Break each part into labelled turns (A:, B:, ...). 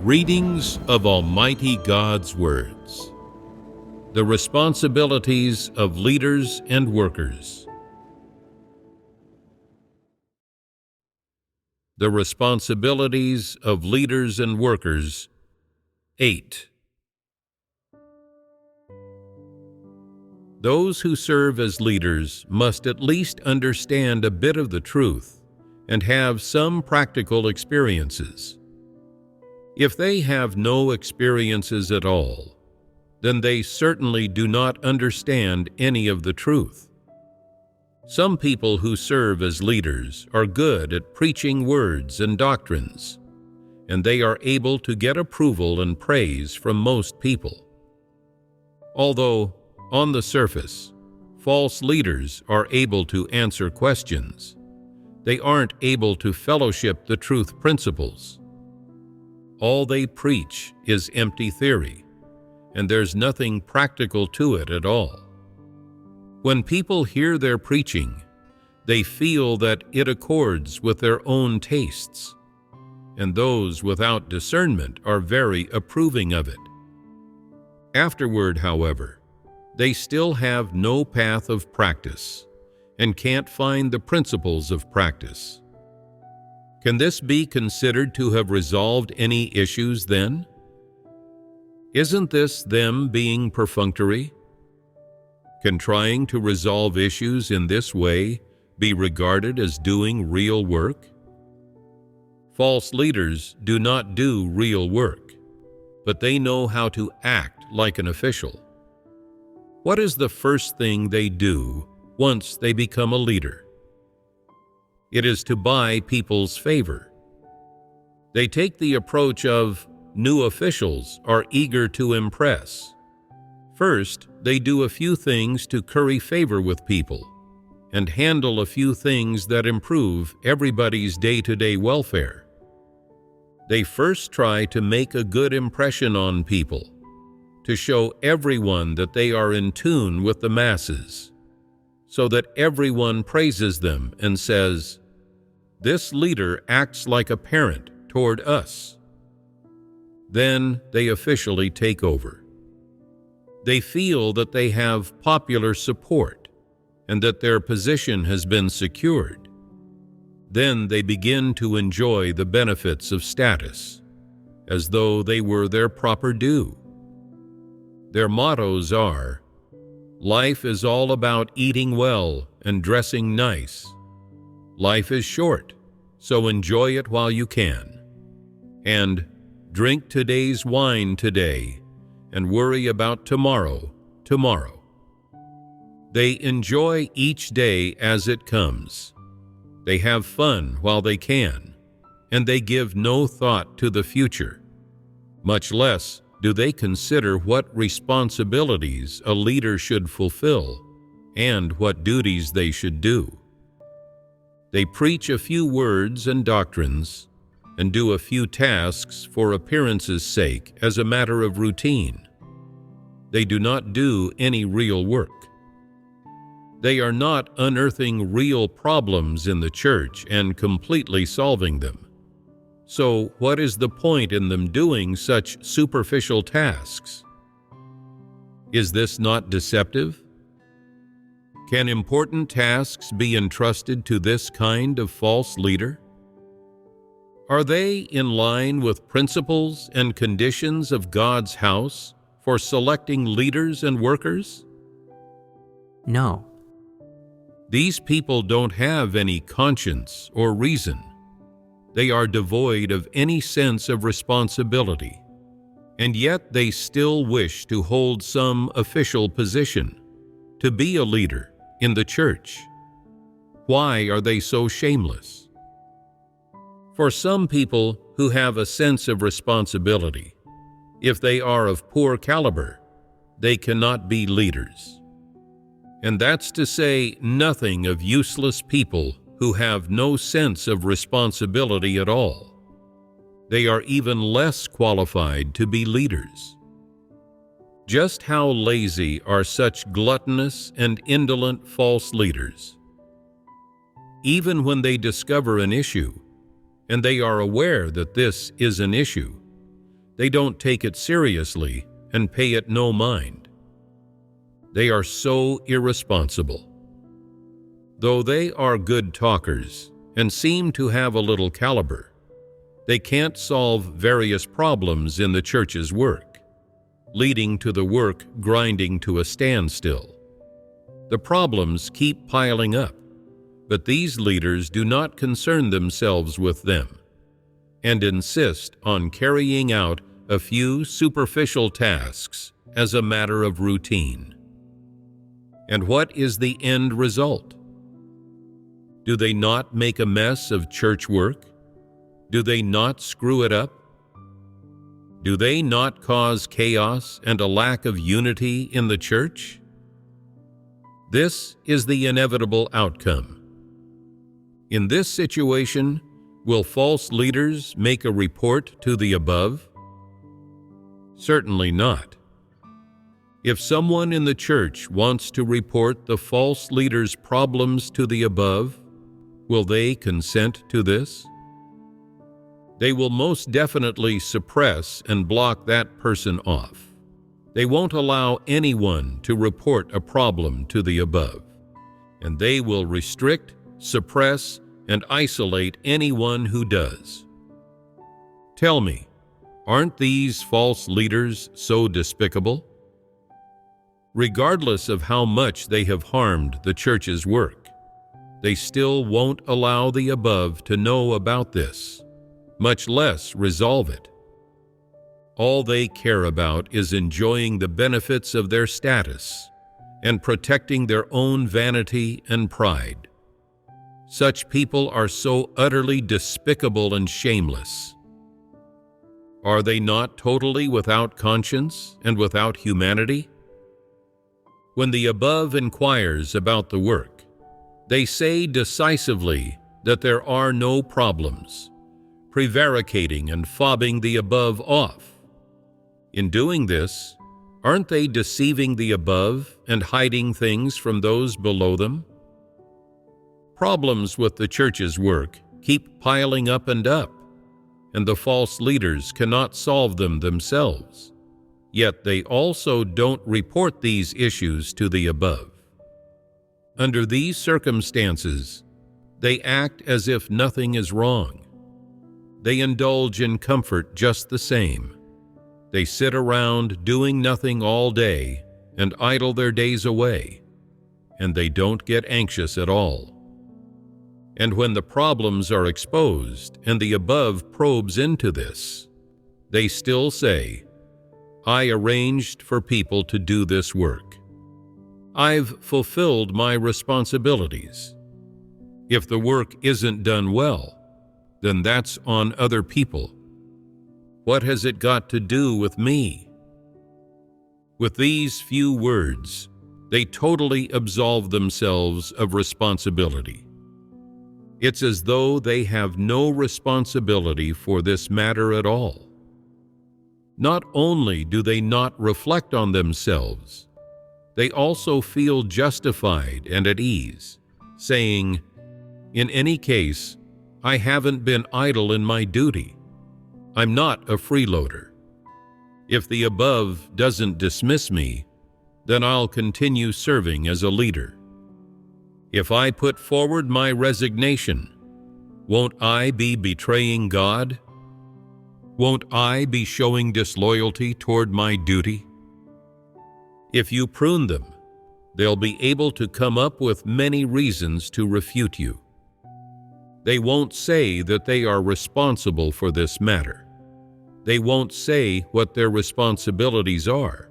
A: Readings of Almighty God's Words. The responsibilities of leaders and workers. The responsibilities of leaders and workers. 8. Those who serve as leaders must at least understand a bit of the truth and have some practical experiences. If they have no experiences at all, then they certainly do not understand any of the truth. Some people who serve as leaders are good at preaching words and doctrines, and they are able to get approval and praise from most people. Although, on the surface, false leaders are able to answer questions, they aren't able to fellowship the truth principles. All they preach is empty theory, and there's nothing practical to it at all. When people hear their preaching, they feel that it accords with their own tastes, and those without discernment are very approving of it. Afterward, however, they still have no path of practice and can't find the principles of practice. Can this be considered to have resolved any issues then? Isn't this them being perfunctory? Can trying to resolve issues in this way be regarded as doing real work? False leaders do not do real work, but they know how to act like an official. What is the first thing they do once they become a leader? It is to buy people's favor. They take the approach of new officials are eager to impress. First, they do a few things to curry favor with people and handle a few things that improve everybody's day-to-day welfare. They first try to make a good impression on people, to show everyone that they are in tune with the masses, so that everyone praises them and says, "This leader acts like a parent toward us." Then they officially take over. They feel that they have popular support and that their position has been secured. Then they begin to enjoy the benefits of status, as though they were their proper due. Their mottos are, "Life is all about eating well and dressing nice. Life is short, so enjoy it while you can." And "Drink today's wine today and worry about tomorrow, tomorrow." They enjoy each day as it comes. They have fun while they can, and they give no thought to the future. Much less do they consider what responsibilities a leader should fulfill and what duties they should do. They preach a few words and doctrines and do a few tasks for appearance's sake as a matter of routine. They do not do any real work. They are not unearthing real problems in the church and completely solving them. So what is the point in them doing such superficial tasks? Is this not deceptive? Can important tasks be entrusted to this kind of false leader? Are they in line with principles and conditions of God's house for selecting leaders and workers?
B: No.
A: These people don't have any conscience or reason. They are devoid of any sense of responsibility, and yet they still wish to hold some official position, to be a leader in the church. Why are they so shameless? For some people who have a sense of responsibility, if they are of poor caliber, they cannot be leaders. And that's to say nothing of useless people who have no sense of responsibility at all. They are even less qualified to be leaders. Just how lazy are such gluttonous and indolent false leaders? Even when they discover an issue, and they are aware that this is an issue, They don't take it seriously and pay it no mind. They are so irresponsible. Though they are good talkers and seem to have a little caliber, they can't solve various problems in the church's work, leading to the work grinding to a standstill. The problems keep piling up, but these leaders do not concern themselves with them and insist on carrying out a few superficial tasks as a matter of routine. And what is the end result? Do they not make a mess of church work? Do they not screw it up? Do they not cause chaos and a lack of unity in the church? This is the inevitable outcome. In this situation, will false leaders make a report to the above? Certainly not. If someone in the church wants to report the false leader's problems to the above, will they consent to this? They will most definitely suppress and block that person off. They won't allow anyone to report a problem to the above, and they will restrict, suppress, and isolate anyone who does. Tell me, aren't these false leaders so despicable? Regardless of how much they have harmed the church's work, they still won't allow the above to know about this, much less resolve it. All they care about is enjoying the benefits of their status and protecting their own vanity and pride. Such people are so utterly despicable and shameless. Are they not totally without conscience and without humanity? When the above inquires about the work, they say decisively that there are no problems, prevaricating and fobbing the above off. In doing this, aren't they deceiving the above and hiding things from those below them? Problems with the church's work keep piling up, and the false leaders cannot solve them themselves. Yet they also don't report these issues to the above. Under these circumstances, they act as if nothing is wrong. They indulge in comfort just the same. They sit around doing nothing all day and idle their days away, and they don't get anxious at all. And when the problems are exposed and the above probes into this, they still say, "I arranged for people to do this work. I've fulfilled my responsibilities. If the work isn't done well, then that's on other people. What has it got to do with me?" With these few words, they totally absolve themselves of responsibility. It's as though they have no responsibility for this matter at all. Not only do they not reflect on themselves, they also feel justified and at ease, saying, "In any case, I haven't been idle in my duty. I'm not a freeloader. If the above doesn't dismiss me, then I'll continue serving as a leader. If I put forward my resignation, won't I be betraying God? Won't I be showing disloyalty toward my duty?" If you prune them, they'll be able to come up with many reasons to refute you. They won't say that they are responsible for this matter. They won't say what their responsibilities are,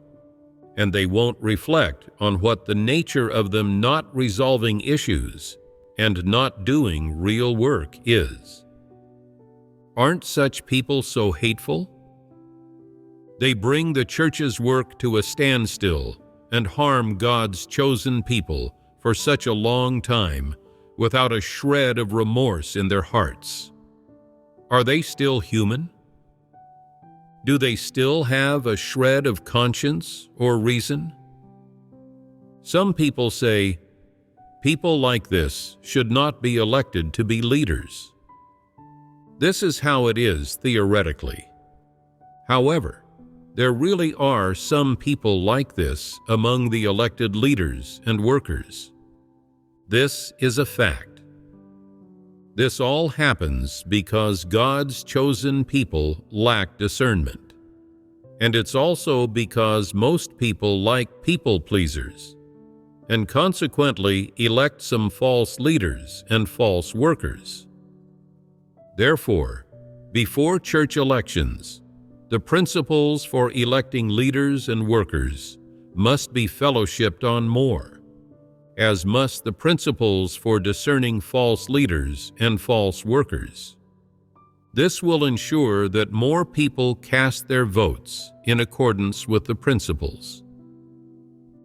A: and they won't reflect on what the nature of them not resolving issues and not doing real work is. Aren't such people so hateful? They bring the church's work to a standstill and harm God's chosen people for such a long time without a shred of remorse in their hearts. Are they still human? Do they still have a shred of conscience or reason? Some people say, people like this should not be elected to be leaders. This is how it is theoretically. However, there really are some people like this among the elected leaders and workers. This is a fact. This all happens because God's chosen people lack discernment. And it's also because most people like people pleasers, and consequently elect some false leaders and false workers. Therefore, before church elections, the principles for electing leaders and workers must be fellowshipped on more, as must the principles for discerning false leaders and false workers. This will ensure that more people cast their votes in accordance with the principles.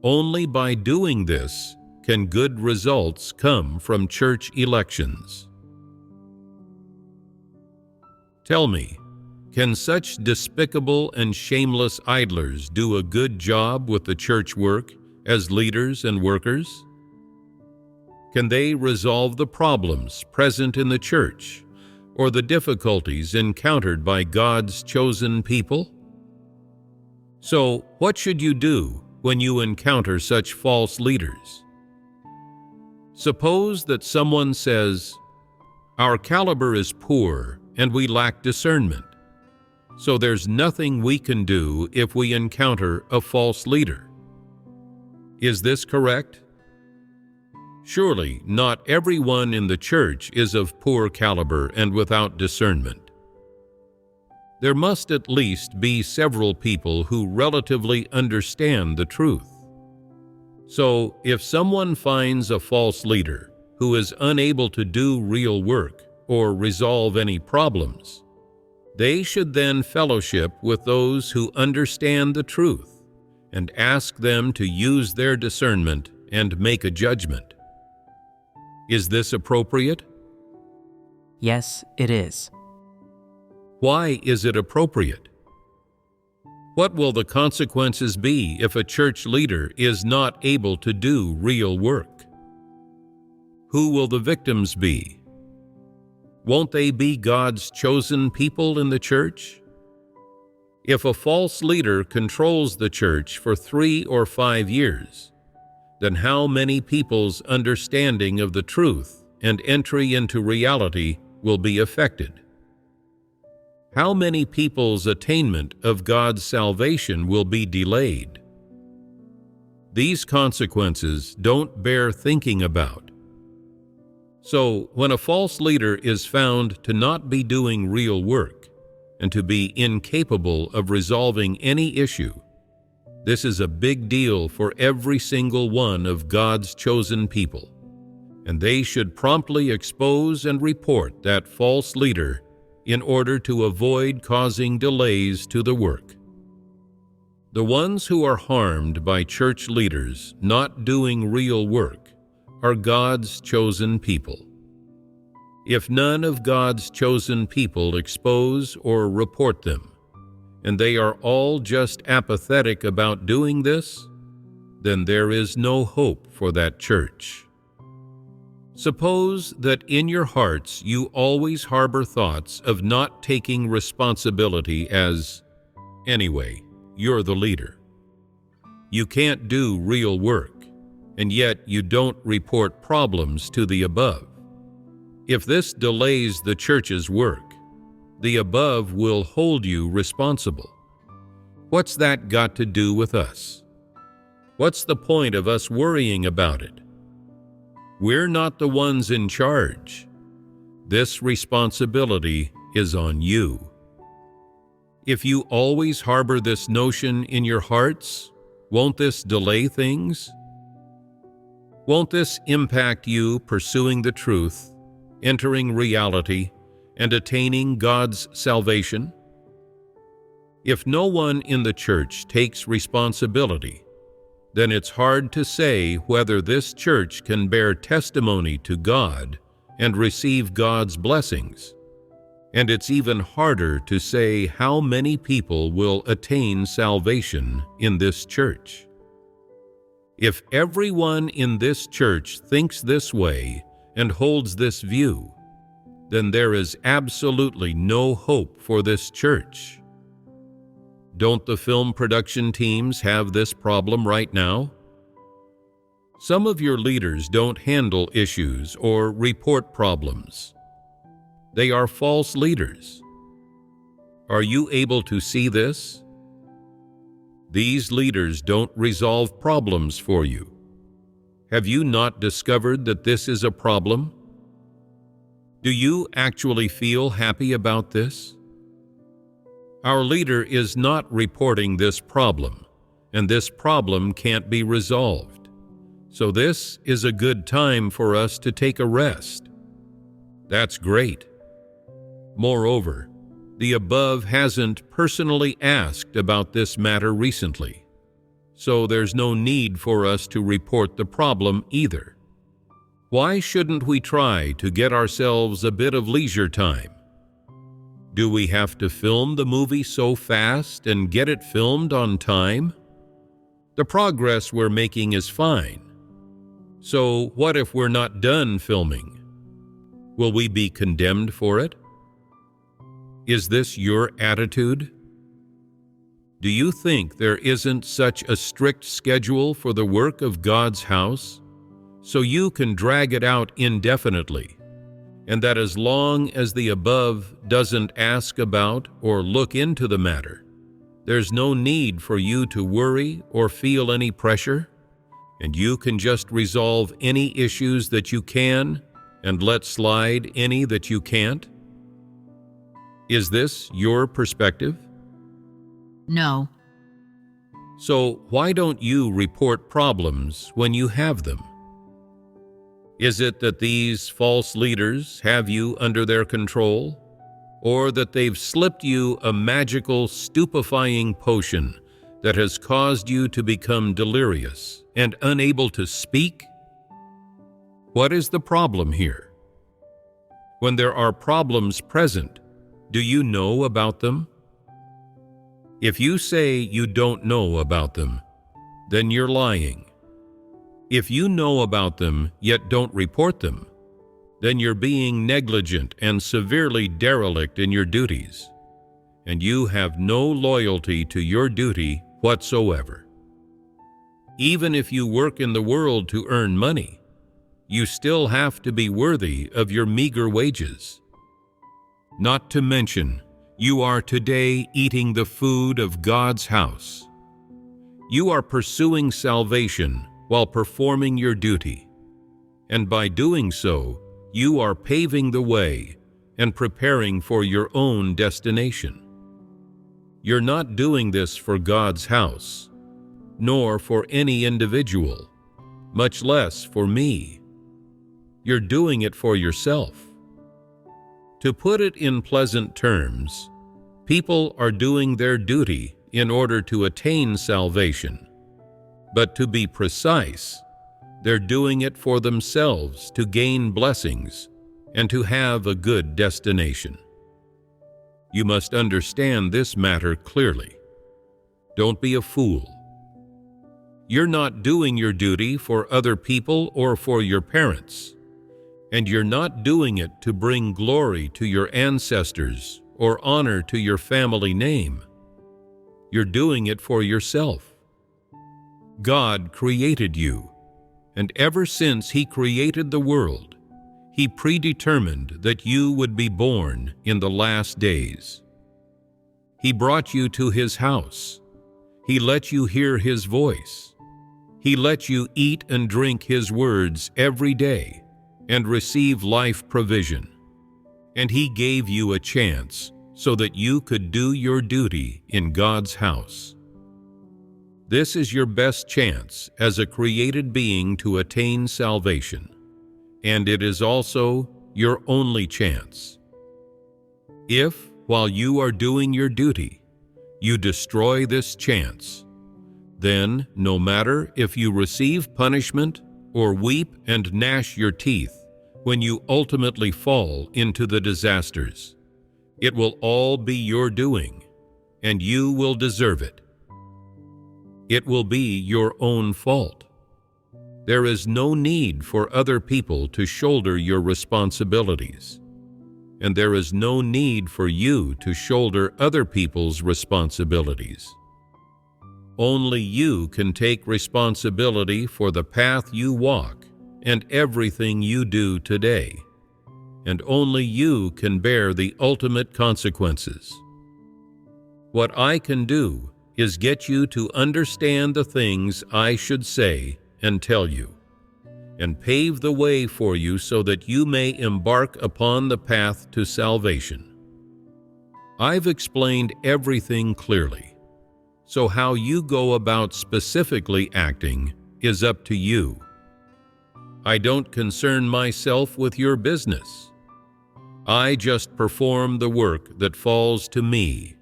A: Only by doing this can good results come from church elections. Tell me, can such despicable and shameless idlers do a good job with the church work as leaders and workers? Can they resolve the problems present in the church or the difficulties encountered by God's chosen people? So, what should you do when you encounter such false leaders? Suppose that someone says, "Our caliber is poor and we lack discernment, so there's nothing we can do if we encounter a false leader." Is this correct? Surely not everyone in the church is of poor caliber and without discernment. There must at least be several people who relatively understand the truth. So, if someone finds a false leader who is unable to do real work or resolve any problems, they should then fellowship with those who understand the truth and ask them to use their discernment and make a judgment. Is this appropriate?
B: Yes, it is.
A: Why is it appropriate? What will the consequences be if a church leader is not able to do real work? Who will the victims be? Won't they be God's chosen people in the church? If a false leader controls the church for 3 or 5 years, then how many people's understanding of the truth and entry into reality will be affected? How many people's attainment of God's salvation will be delayed? These consequences don't bear thinking about. So, when a false leader is found to not be doing real work and to be incapable of resolving any issue, this is a big deal for every single one of God's chosen people, and they should promptly expose and report that false leader in order to avoid causing delays to the work. The ones who are harmed by church leaders not doing real work are God's chosen people. If none of God's chosen people expose or report them, and they are all just apathetic about doing this, then there is no hope for that church. Suppose that in your hearts you always harbor thoughts of not taking responsibility as, "Anyway, you're the leader. You can't do real work, and yet you don't report problems to the above. If this delays the church's work, the above will hold you responsible. What's that got to do with us? What's the point of us worrying about it? We're not the ones in charge. This responsibility is on you." If you always harbor this notion in your hearts, won't this delay things? Won't this impact you pursuing the truth, entering reality, and attaining God's salvation? If no one in the church takes responsibility, then it's hard to say whether this church can bear testimony to God and receive God's blessings. And it's even harder to say how many people will attain salvation in this church. If everyone in this church thinks this way and holds this view, then there is absolutely no hope for this church. Don't the film production teams have this problem right now? Some of your leaders don't handle issues or report problems. They are false leaders. Are you able to see this? These leaders don't resolve problems for you. Have you not discovered that this is a problem? Do you actually feel happy about this? Our leader is not reporting this problem, and this problem can't be resolved. So this is a good time for us to take a rest. That's great. Moreover, the above hasn't personally asked about this matter recently, so there's no need for us to report the problem either. Why shouldn't we try to get ourselves a bit of leisure time? Do we have to film the movie so fast and get it filmed on time? The progress we're making is fine. So what if we're not done filming? Will we be condemned for it? Is this your attitude? Do you think there isn't such a strict schedule for the work of God's house, so you can drag it out indefinitely, and that as long as the above doesn't ask about or look into the matter, there's no need for you to worry or feel any pressure, and you can just resolve any issues that you can and let slide any that you can't? Is this your perspective?
C: No.
A: So why don't you report problems when you have them? Is it that these false leaders have you under their control, or that they've slipped you a magical, stupefying potion that has caused you to become delirious and unable to speak? What is the problem here? When there are problems present, do you know about them? If you say you don't know about them, then you're lying. If you know about them yet don't report them, then you're being negligent and severely derelict in your duties, and you have no loyalty to your duty whatsoever. Even if you work in the world to earn money, you still have to be worthy of your meager wages. Not to mention, you are today eating the food of God's house. You are pursuing salvation while performing your duty, and by doing so, you are paving the way and preparing for your own destination. You're not doing this for God's house, nor for any individual, much less for me. You're doing it for yourself. To put it in pleasant terms, people are doing their duty in order to attain salvation. But to be precise, they're doing it for themselves to gain blessings and to have a good destination. You must understand this matter clearly. Don't be a fool. You're not doing your duty for other people or for your parents, and you're not doing it to bring glory to your ancestors or honor to your family name. You're doing it for yourself. God created you, and ever since He created the world, He predetermined that you would be born in the last days. He brought you to His house. He let you hear His voice. He let you eat and drink His words every day and receive life provision. And He gave you a chance so that you could do your duty in God's house. This is your best chance as a created being to attain salvation, and it is also your only chance. If, while you are doing your duty, you destroy this chance, then no matter if you receive punishment or weep and gnash your teeth when you ultimately fall into the disasters, it will all be your doing, and you will deserve it. It will be your own fault. There is no need for other people to shoulder your responsibilities. and there is no need for you to shoulder other people's responsibilities. Only you can take responsibility for the path you walk and everything you do today, and only you can bear the ultimate consequences. What I can do is get you to understand the things I should say and tell you, and pave the way for you so that you may embark upon the path to salvation. I've explained everything clearly, so how you go about specifically acting is up to you. I don't concern myself with your business. I just perform the work that falls to me,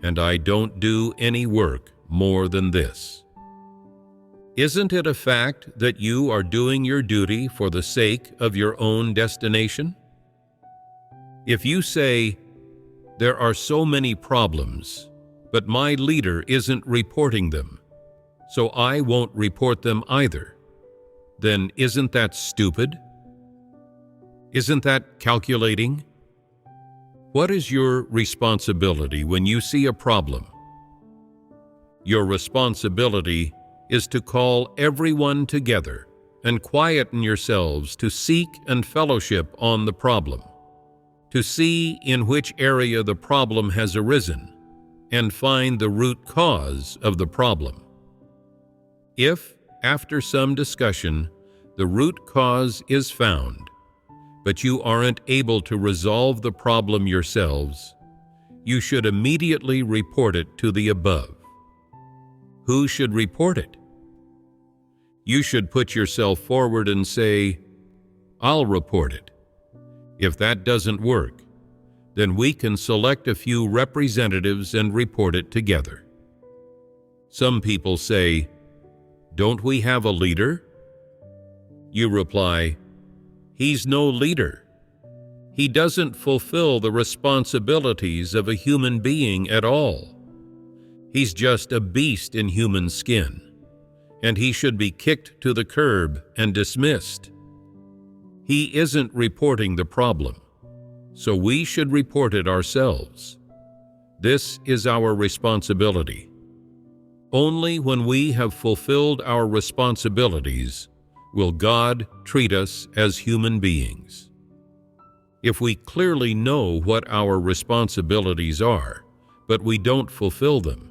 A: and I don't do any work more than this. Isn't it a fact that you are doing your duty for the sake of your own destination? If you say, "There are so many problems, but my leader isn't reporting them, so I won't report them either," then isn't that stupid? Isn't that calculating? What is your responsibility when you see a problem? Your responsibility is to call everyone together and quieten yourselves to seek and fellowship on the problem, to see in which area the problem has arisen, and find the root cause of the problem. If, after some discussion, the root cause is found, but you aren't able to resolve the problem yourselves, you should immediately report it to the above. Who should report it? You should put yourself forward and say, "I'll report it." If that doesn't work, then we can select a few representatives and report it together. Some people say, "Don't we have a leader?" You reply, "He's no leader. He doesn't fulfill the responsibilities of a human being at all. He's just a beast in human skin, and he should be kicked to the curb and dismissed. He isn't reporting the problem, so we should report it ourselves. This is our responsibility. Only when we have fulfilled our responsibilities will God treat us as human beings. If we clearly know what our responsibilities are, but we don't fulfill them,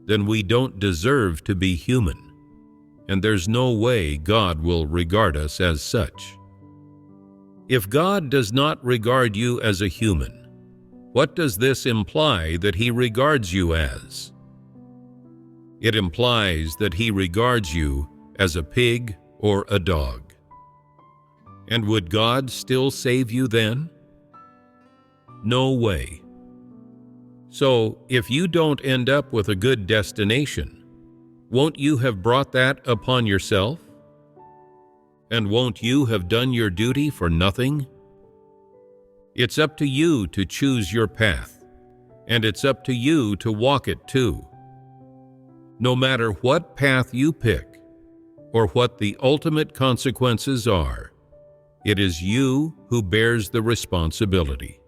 A: then we don't deserve to be human, and there's no way God will regard us as such. If God does not regard you as a human, what does this imply that He regards you as? It implies that He regards you as a pig or a dog. And would God still save you then? No way. So, if you don't end up with a good destination, won't you have brought that upon yourself? And won't you have done your duty for nothing? It's up to you to choose your path, and it's up to you to walk it too. No matter what path you pick, or what the ultimate consequences are, it is you who bears the responsibility.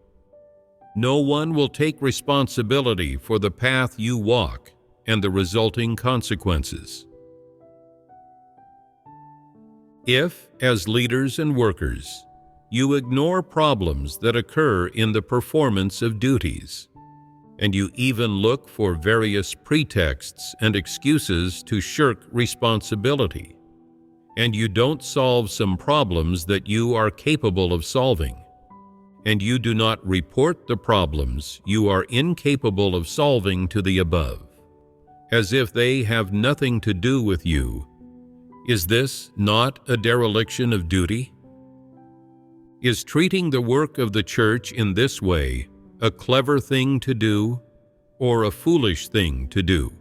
A: No one will take responsibility for the path you walk and the resulting consequences. If, as leaders and workers, you ignore problems that occur in the performance of duties, and you even look for various pretexts and excuses to shirk responsibility, and you don't solve some problems that you are capable of solving, and you do not report the problems you are incapable of solving to the above, as if they have nothing to do with you, is this not a dereliction of duty? Is treating the work of the church in this way a clever thing to do or a foolish thing to do?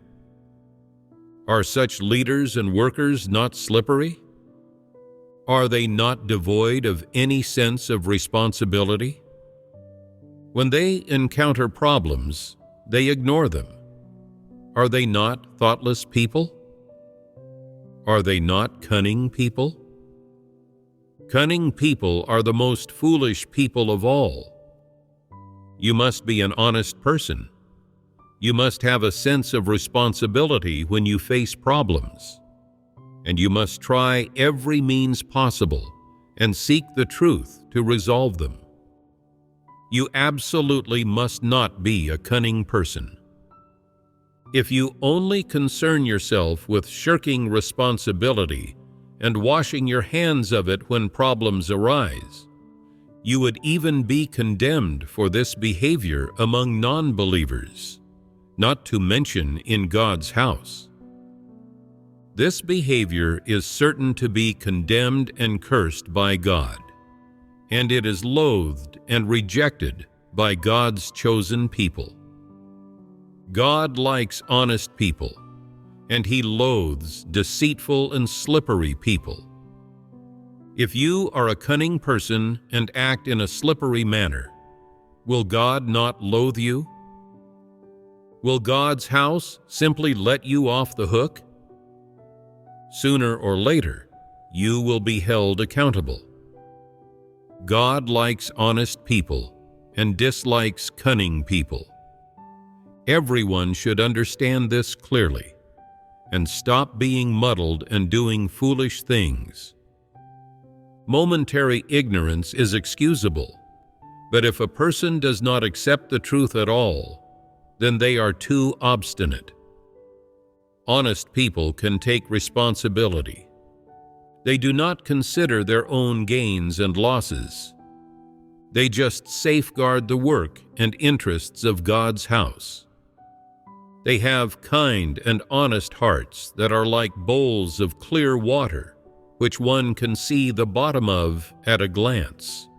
A: Are such leaders and workers not slippery? Are they not devoid of any sense of responsibility? When they encounter problems, they ignore them. Are they not thoughtless people? Are they not cunning people? Cunning people are the most foolish people of all, You must be an honest person. You must have a sense of responsibility when you face problems. And you must try every means possible and seek the truth to resolve them. You absolutely must not be a cunning person. If you only concern yourself with shirking responsibility and washing your hands of it when problems arise, you would even be condemned for this behavior among non-believers, not to mention in God's house. This behavior is certain to be condemned and cursed by God, and it is loathed and rejected by God's chosen people. God likes honest people, and He loathes deceitful and slippery people. If you are a cunning person and act in a slippery manner, will God not loathe you? Will God's house simply let you off the hook? Sooner or later, you will be held accountable. God likes honest people and dislikes cunning people. Everyone should understand this clearly and stop being muddled and doing foolish things. Momentary ignorance is excusable, but if a person does not accept the truth at all, then they are too obstinate. Honest people can take responsibility. They do not consider their own gains and losses. They just safeguard the work and interests of God's house. They have kind and honest hearts that are like bowls of clear water, which one can see the bottom of at a glance.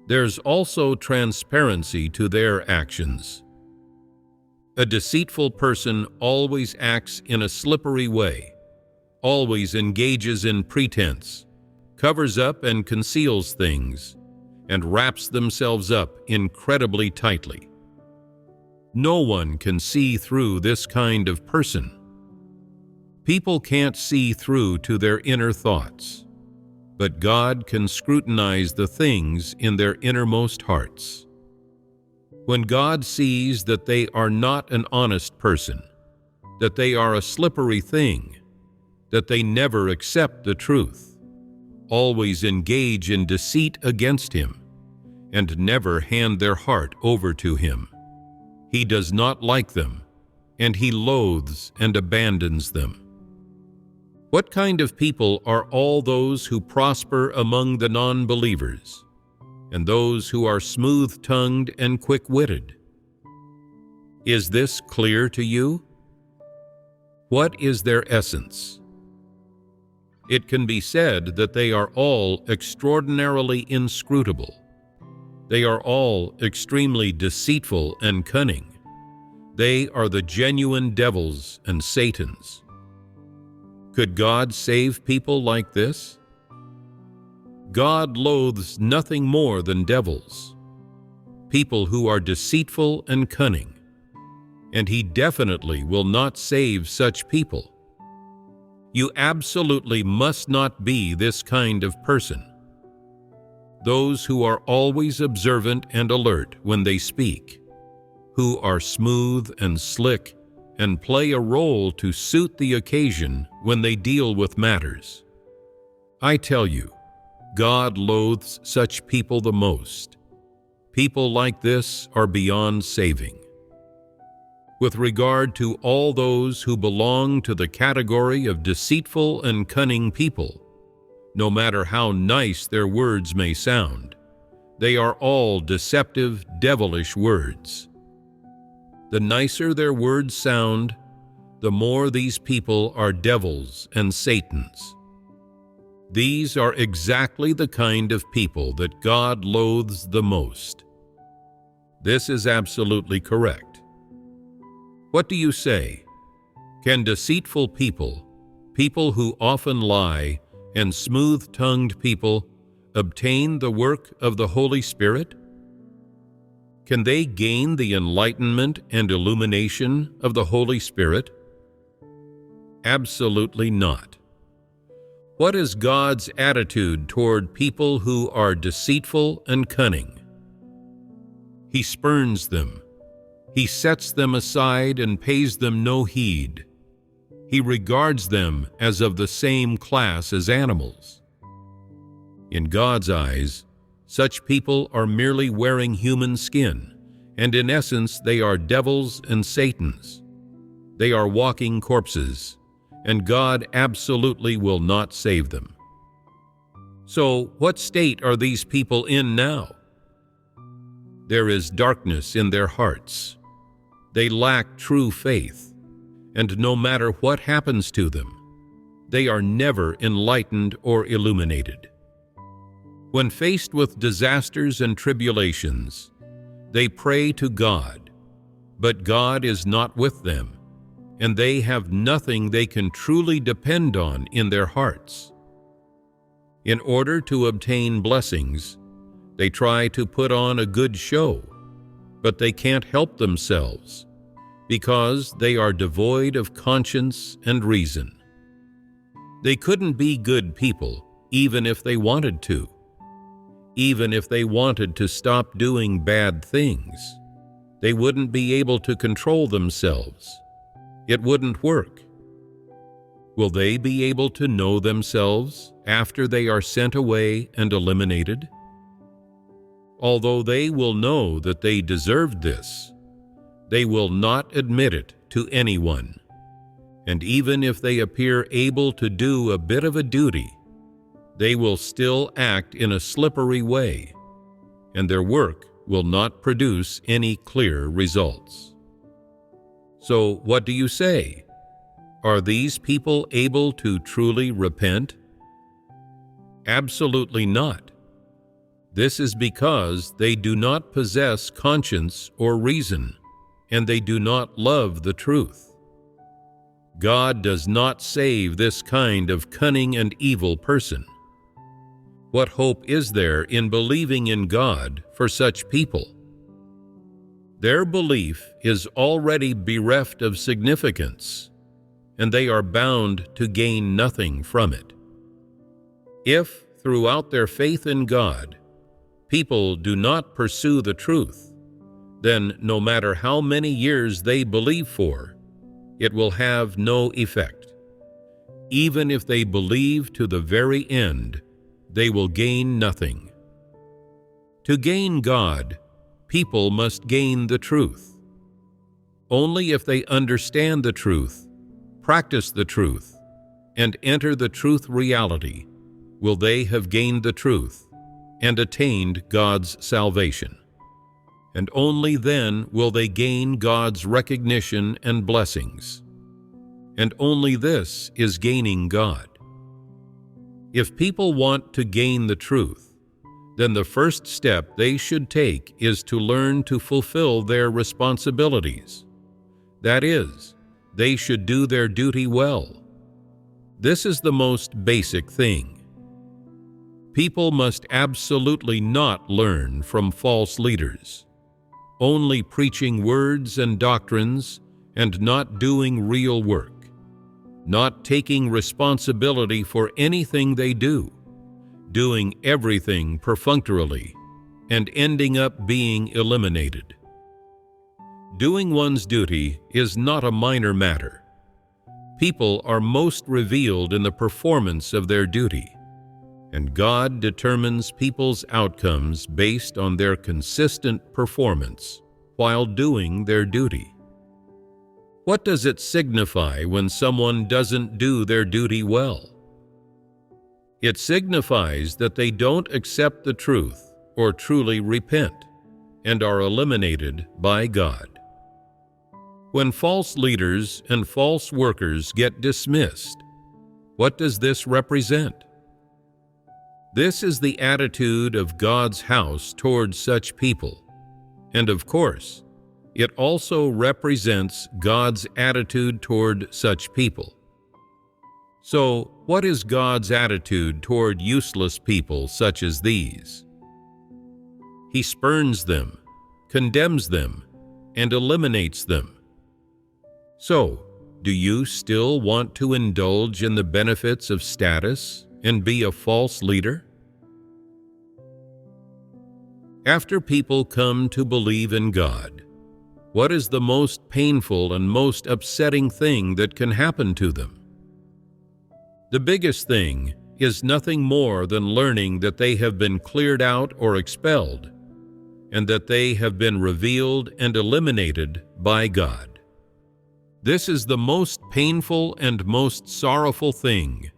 A: There's also transparency to their actions. A deceitful person always acts in a slippery way, always engages in pretense, covers up and conceals things, and wraps themselves up incredibly tightly. No one can see through this kind of person. People can't see through to their inner thoughts, but God can scrutinize the things in their innermost hearts. When God sees that they are not an honest person, that they are a slippery thing, that they never accept the truth, always engage in deceit against Him, and never hand their heart over to Him, He does not like them, and He loathes and abandons them. What kind of people are all those who prosper among the non-believers, and those who are smooth-tongued and quick-witted? Is this clear to you? What is their essence? It can be said that they are all extraordinarily inscrutable. They are all extremely deceitful and cunning. They are the genuine devils and Satans. Could God save people like this? God loathes nothing more than devils, people who are deceitful and cunning, and He definitely will not save such people. You absolutely must not be this kind of person. Those who are always observant and alert when they speak, who are smooth and slick and play a role to suit the occasion when they deal with matters. I tell you, God loathes such people the most. People like this are beyond saving. With regard to all those who belong to the category of deceitful and cunning people, no matter how nice their words may sound, they are all deceptive, devilish words. The nicer their words sound, the more these people are devils and Satans. These are exactly the kind of people that God loathes the most. This is absolutely correct. What do you say? Can deceitful people, people who often lie, and smooth-tongued people obtain the work of the Holy Spirit? Can they gain the enlightenment and illumination of the Holy Spirit? Absolutely not. What is God's attitude toward people who are deceitful and cunning? He spurns them. He sets them aside and pays them no heed. He regards them as of the same class as animals. In God's eyes, such people are merely wearing human skin, and in essence they are devils and Satans. They are walking corpses, and God absolutely will not save them. So, what state are these people in now? There is darkness in their hearts. They lack true faith. And no matter what happens to them, they are never enlightened or illuminated. When faced with disasters and tribulations, they pray to God, but God is not with them, and they have nothing they can truly depend on in their hearts. In order to obtain blessings, they try to put on a good show, but they can't help themselves, because they are devoid of conscience and reason. They couldn't be good people even if they wanted to. Even if they wanted to stop doing bad things, they wouldn't be able to control themselves. It wouldn't work. Will they be able to know themselves after they are sent away and eliminated? Although they will know that they deserved this, they will not admit it to anyone. And even if they appear able to do a bit of a duty, they will still act in a slippery way, and their work will not produce any clear results. So what do you say? Are these people able to truly repent? Absolutely not. This is because they do not possess conscience or reason, and they do not love the truth. God does not save this kind of cunning and evil person. What hope is there in believing in God for such people? Their belief is already bereft of significance, and they are bound to gain nothing from it. If, throughout their faith in God, people do not pursue the truth, then no matter how many years they believe for, it will have no effect. Even if they believe to the very end, they will gain nothing. To gain God, people must gain the truth. Only if they understand the truth, practice the truth, and enter the truth reality, will they have gained the truth and attained God's salvation. And only then will they gain God's recognition and blessings. And only this is gaining God. If people want to gain the truth, then the first step they should take is to learn to fulfill their responsibilities. That is, they should do their duty well. This is the most basic thing. People must absolutely not learn from false leaders, only preaching words and doctrines and not doing real work, not taking responsibility for anything they do, doing everything perfunctorily, and ending up being eliminated. Doing one's duty is not a minor matter. People are most revealed in the performance of their duty, and God determines people's outcomes based on their consistent performance while doing their duty. What does it signify when someone doesn't do their duty well? It signifies that they don't accept the truth or truly repent and are eliminated by God. When false leaders and false workers get dismissed, what does this represent? This is the attitude of God's house towards such people, and of course, it also represents God's attitude toward such people. So, what is God's attitude toward useless people such as these? He spurns them, condemns them, and eliminates them. So, do you still want to indulge in the benefits of status and be a false leader? After people come to believe in God, what is the most painful and most upsetting thing that can happen to them? The biggest thing is nothing more than learning that they have been cleared out or expelled, and that they have been revealed and eliminated by God. This is the most painful and most sorrowful thing,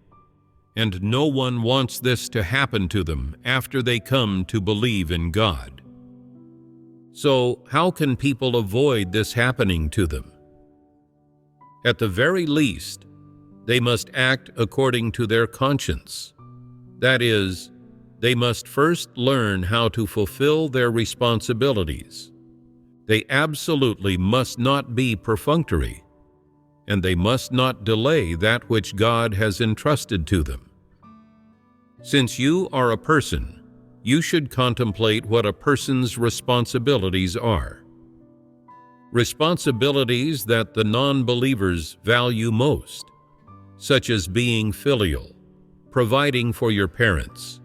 A: and no one wants this to happen to them after they come to believe in God. So, how can people avoid this happening to them? At the very least, they must act according to their conscience. That is, they must first learn how to fulfill their responsibilities. They absolutely must not be perfunctory, and they must not delay that which God has entrusted to them. Since you are a person, you should contemplate what a person's responsibilities are. Responsibilities that the non-believers value most, such as being filial, providing for your parents,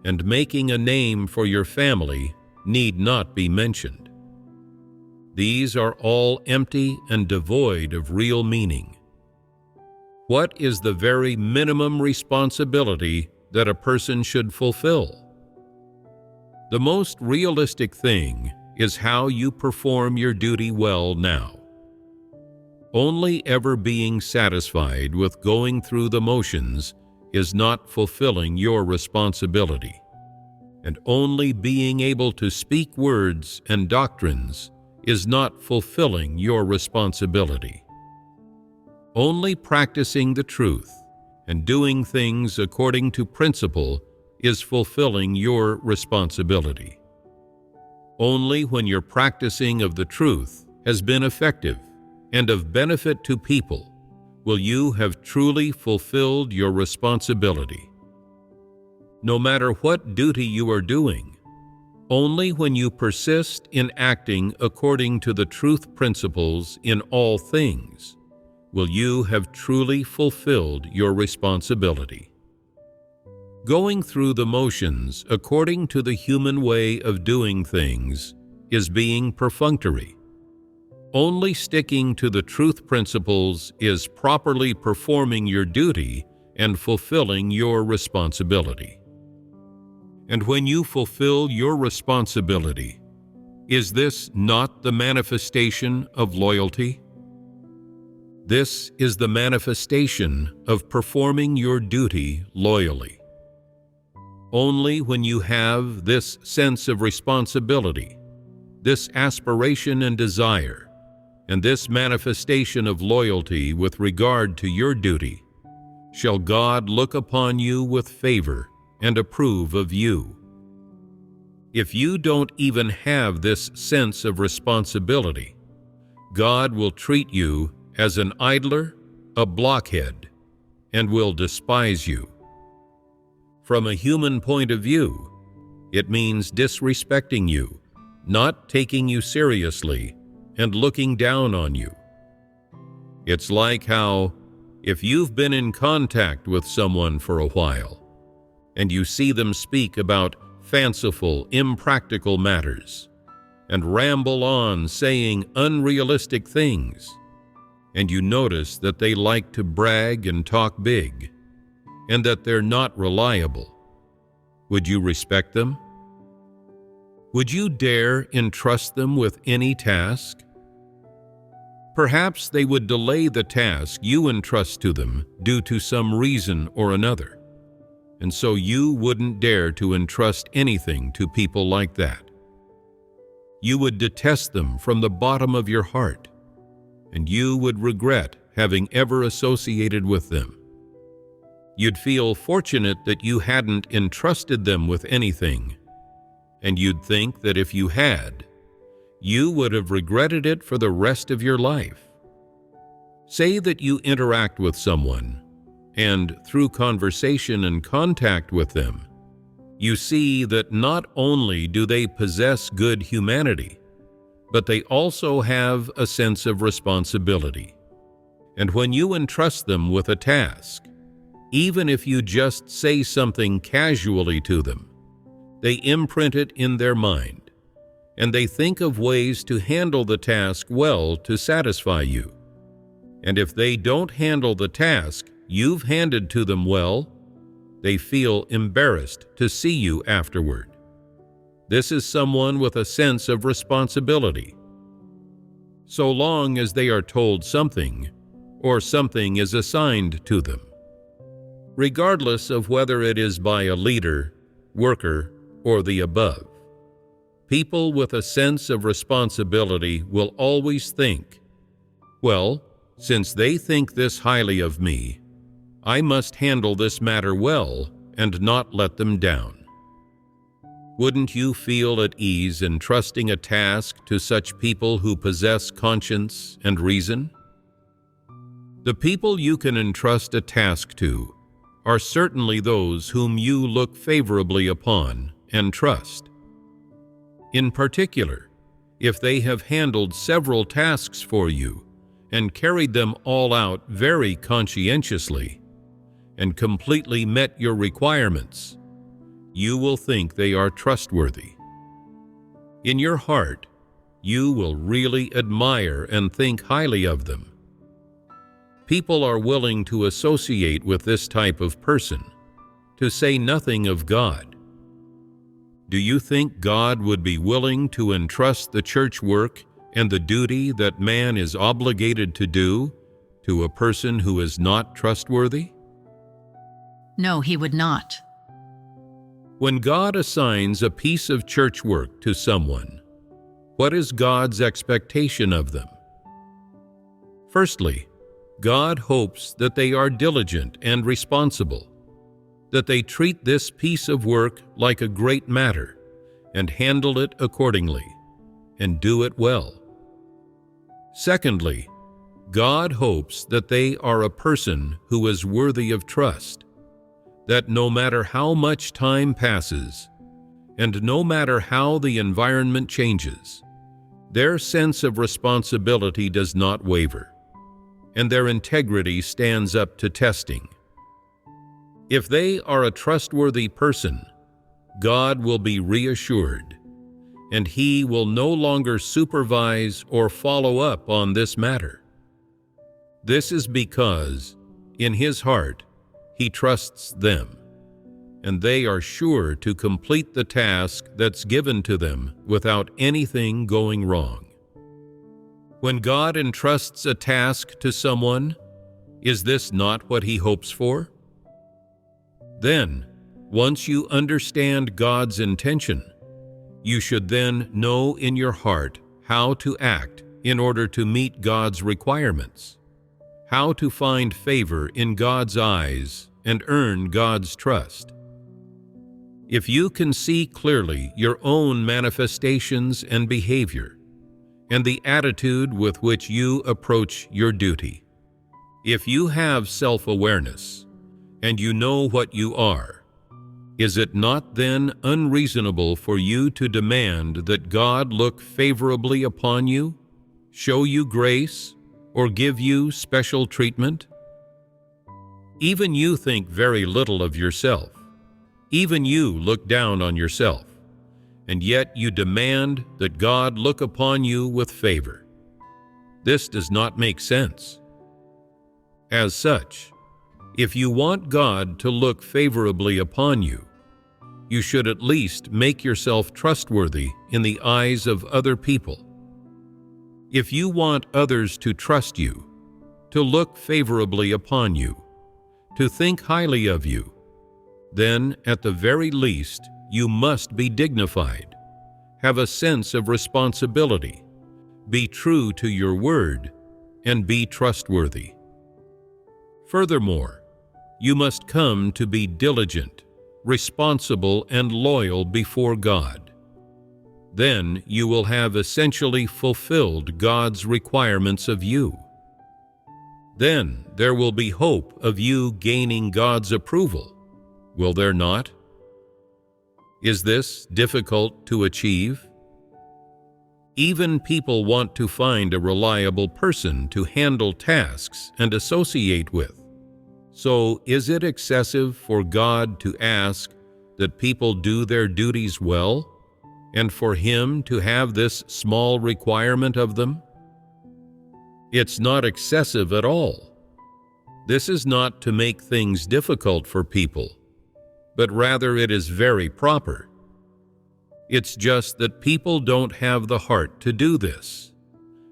A: and making a name for your family, need not be mentioned. These are all empty and devoid of real meaning. What is the very minimum responsibility that a person should fulfill? The most realistic thing is how you perform your duty well now. Only ever being satisfied with going through the motions is not fulfilling your responsibility, and only being able to speak words and doctrines is not fulfilling your responsibility. Only practicing the truth and doing things according to principle is fulfilling your responsibility. Only when your practicing of the truth has been effective and of benefit to people will you have truly fulfilled your responsibility. No matter what duty you are doing, only when you persist in acting according to the truth principles in all things will you have truly fulfilled your responsibility. Going through the motions according to the human way of doing things is being perfunctory. Only sticking to the truth principles is properly performing your duty and fulfilling your responsibility. And when you fulfill your responsibility, is this not the manifestation of loyalty? This is the manifestation of performing your duty loyally. Only when you have this sense of responsibility, this aspiration and desire, and this manifestation of loyalty with regard to your duty, shall God look upon you with favor and approve of you. If you don't even have this sense of responsibility, God will treat you as an idler, a blockhead, and will despise you. From a human point of view, it means disrespecting you, not taking you seriously, and looking down on you. It's like how, if you've been in contact with someone for a while, and you see them speak about fanciful, impractical matters, and ramble on saying unrealistic things, and you notice that they like to brag and talk big, and that they're not reliable, would you respect them? Would you dare entrust them with any task? Perhaps they would delay the task you entrust to them due to some reason or another, and so you wouldn't dare to entrust anything to people like that. You would detest them from the bottom of your heart, and you would regret having ever associated with them. You'd feel fortunate that you hadn't entrusted them with anything, and you'd think that if you had, you would have regretted it for the rest of your life. Say that you interact with someone, and through conversation and contact with them, you see that not only do they possess good humanity, but they also have a sense of responsibility. And when you entrust them with a task, even if you just say something casually to them, they imprint it in their mind, and they think of ways to handle the task well to satisfy you. And if they don't handle the task you've handed to them well, they feel embarrassed to see you afterward. This is someone with a sense of responsibility. So long as they are told something, or something is assigned to them, regardless of whether it is by a leader, worker, or the above, people with a sense of responsibility will always think, well, since they think this highly of me, I must handle this matter well and not let them down. Wouldn't you feel at ease in trusting a task to such people who possess conscience and reason? The people you can entrust a task to are certainly those whom you look favorably upon and trust. In particular, if they have handled several tasks for you and carried them all out very conscientiously and completely met your requirements, you will think they are trustworthy. In your heart, you will really admire and think highly of them. People are willing to associate with this type of person, to say nothing of God. Do you think God would be willing to entrust the church work and the duty that man is obligated to do to a person who is not trustworthy?
C: No, he would not.
A: When God assigns a piece of church work to someone, what is God's expectation of them? Firstly, God hopes that they are diligent and responsible, that they treat this piece of work like a great matter and handle it accordingly, and do it well. Secondly, God hopes that they are a person who is worthy of trust, that no matter how much time passes, and no matter how the environment changes, their sense of responsibility does not waver, and their integrity stands up to testing. If they are a trustworthy person, God will be reassured, and He will no longer supervise or follow up on this matter. This is because, in His heart, He trusts them, and they are sure to complete the task that's given to them without anything going wrong. When God entrusts a task to someone, is this not what He hopes for? Then, once you understand God's intention, you should then know in your heart how to act in order to meet God's requirements, how to find favor in God's eyes and earn God's trust. If you can see clearly your own manifestations and behavior, and the attitude with which you approach your duty, if you have self-awareness, and you know what you are, is it not then unreasonable for you to demand that God look favorably upon you, show you grace, or give you special treatment? Even you think very little of yourself. Even you look down on yourself, and yet you demand that God look upon you with favor. This does not make sense. As such, if you want God to look favorably upon you, you should at least make yourself trustworthy in the eyes of other people. If you want others to trust you, to look favorably upon you, to think highly of you, then at the very least you must be dignified, have a sense of responsibility, be true to your word, and be trustworthy. Furthermore, you must come to be diligent, responsible, and loyal before God. Then you will have essentially fulfilled God's requirements of you. Then there will be hope of you gaining God's approval, will there not? Is this difficult to achieve? Even people want to find a reliable person to handle tasks and associate with. So is it excessive for God to ask that people do their duties well and for him to have this small requirement of them? It's not excessive at all. This is not to make things difficult for people, but rather it is very proper. It's just that people don't have the heart to do this.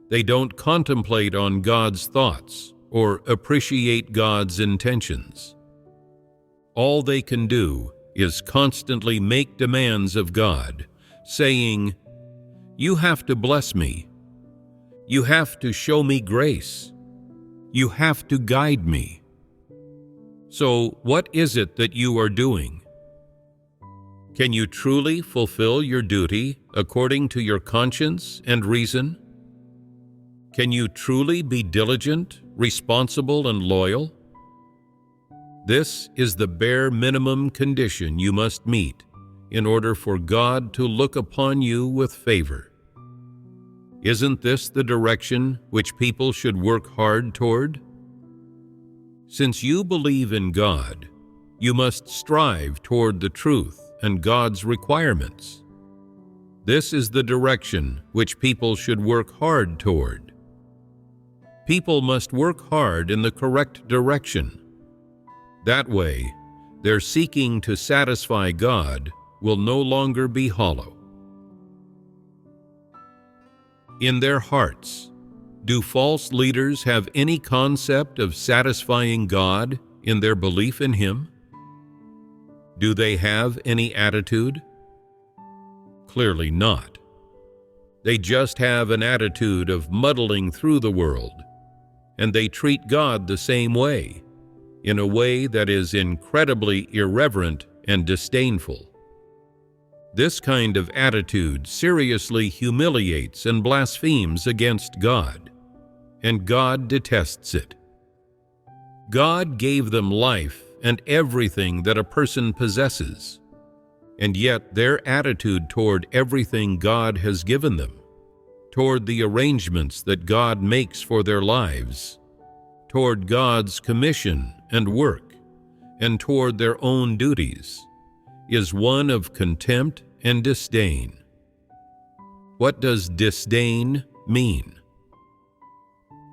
A: They don't contemplate on God's thoughts or appreciate God's intentions. All they can do is constantly make demands of God, saying, "You have to bless me. You have to show me grace. You have to guide me." So, what is it that you are doing? Can you truly fulfill your duty according to your conscience and reason? Can you truly be diligent, responsible, and loyal? This is the bare minimum condition you must meet in order for God to look upon you with favor. Isn't this the direction which people should work hard toward? Since you believe in God, you must strive toward the truth and God's requirements. This is the direction which people should work hard toward. People must work hard in the correct direction. That way, their seeking to satisfy God will no longer be hollow. In their hearts, do false leaders have any concept of satisfying God in their belief in Him? Do they have any attitude? Clearly not. They just have an attitude of muddling through the world, and they treat God the same way, in a way that is incredibly irreverent and disdainful. This kind of attitude seriously humiliates and blasphemes against God, and God detests it. God gave them life and everything that a person possesses, and yet their attitude toward everything God has given them, toward the arrangements that God makes for their lives, toward God's commission and work, and toward their own duties, is one of contempt and disdain. What does disdain mean?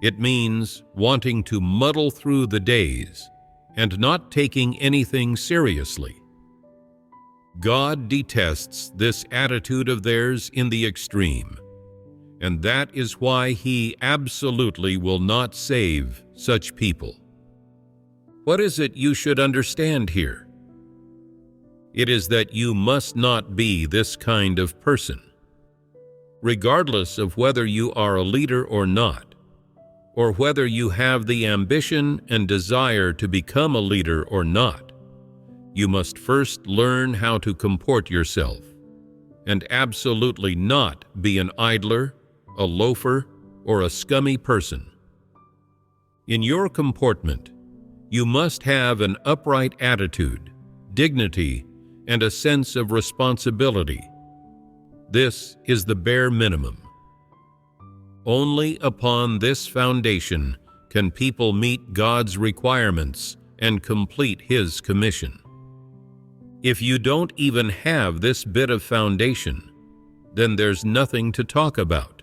A: It means wanting to muddle through the days and not taking anything seriously. God detests this attitude of theirs in the extreme, and that is why He absolutely will not save such people. What is it you should understand here? It is that you must not be this kind of person. Regardless of whether you are a leader or not, or whether you have the ambition and desire to become a leader or not, you must first learn how to comport yourself, and absolutely not be an idler, a loafer, or a scummy person. In your comportment, you must have an upright attitude, dignity, and a sense of responsibility. This is the bare minimum. Only upon this foundation can people meet God's requirements and complete His commission. If you don't even have this bit of foundation, then there's nothing to talk about.